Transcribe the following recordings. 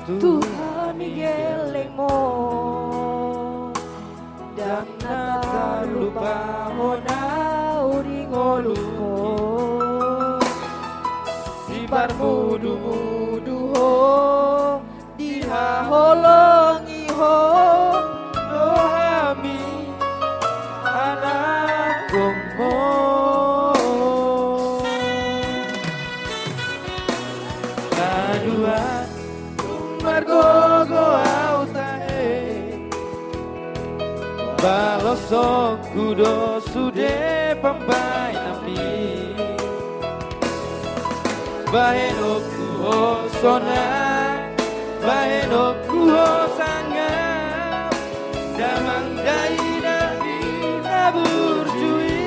Tuhan gelengmo dan nata lupa hona uring oluko di parmudu mudu ho di haholongi ho dohami anak gongmo kadua margogo autahe balosok kudo sude pampai nami bahenoku osona bahenoku osanga damang daina dina burjui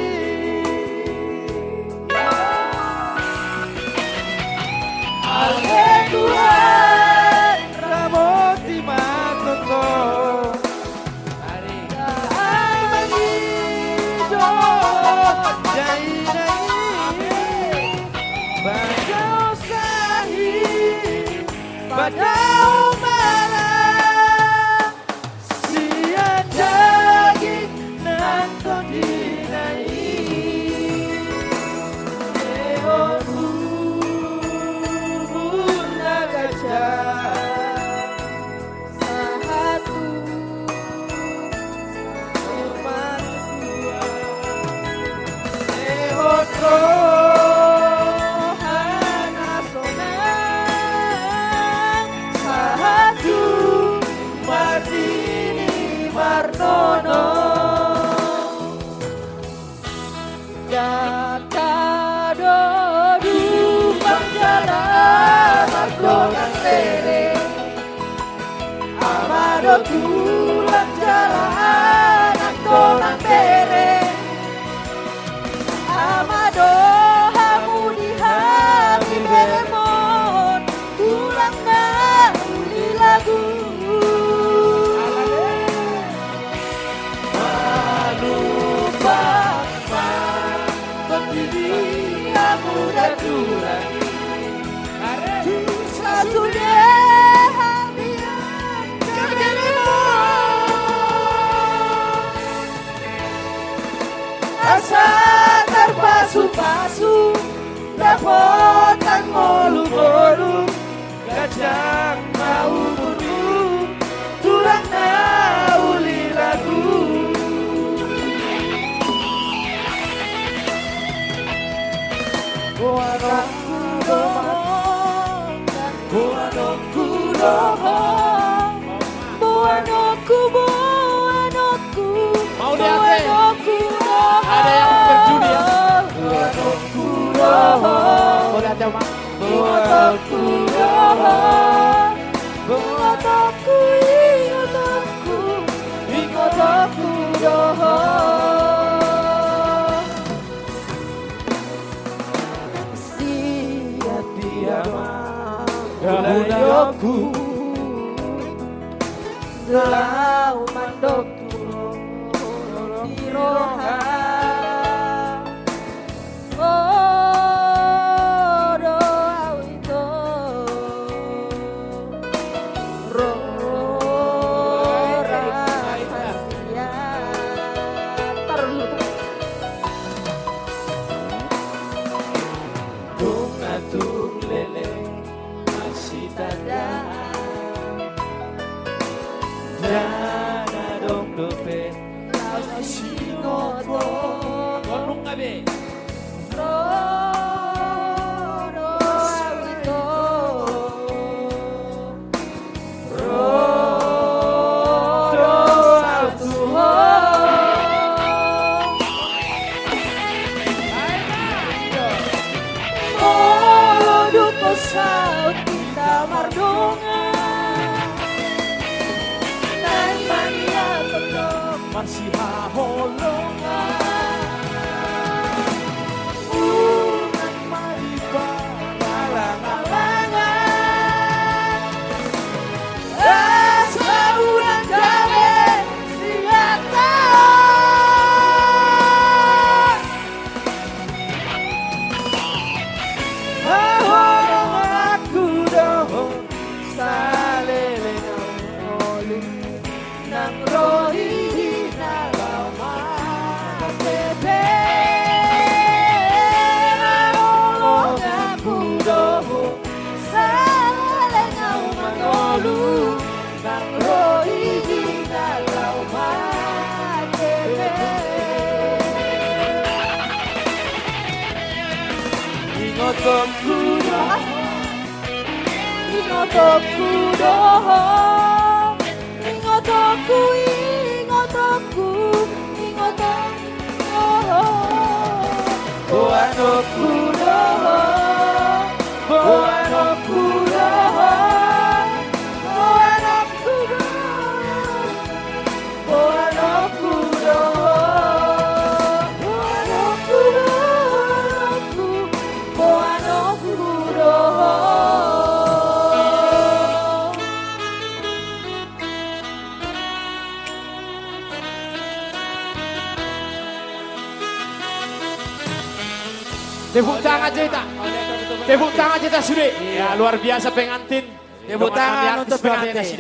ale Tuhan ramoti matoko Badau malam siang daging nonton dinai Neonu bunda gajah satu iman dua Neonu Marnono Gatado dupang jalan Margonan tere Amado tulang jalan Margonan tere Amado hamu di hati beremon Tulang na uli lagu Asa terpasu-pasu dapotan molu-molu gajah mau bunuh tulang nauli lagu Mau ada yang berjudi ya? Boleh aja mak. Galayoku Lau mandok turun di roha Oh doa itu Rora sasia Tung atung lele Tada Dana dong dope Lau sinoto Ngomong nggak be? Rodo awito Rodo awtuho Molo duko saut kita mardonga Dan mania tetap masih haholongan Umat mariba alang-alangan Asa ulang gawe singata Ahorong aku doh sale nang rohi na lama bebe olo aku doho sale ngau manolu nang rohi na lama bebe ingotoku doho ingotoku boanoku doho boanoku doho boanoku doho boanoku doho boanoku doho boanoku doho. Tepuk tangan Cita. Tepuk tangan Cita Sudi. Ya luar biasa pengantin. Tepuk tangan Dengan untuk artis pengantin pengantin. Sida.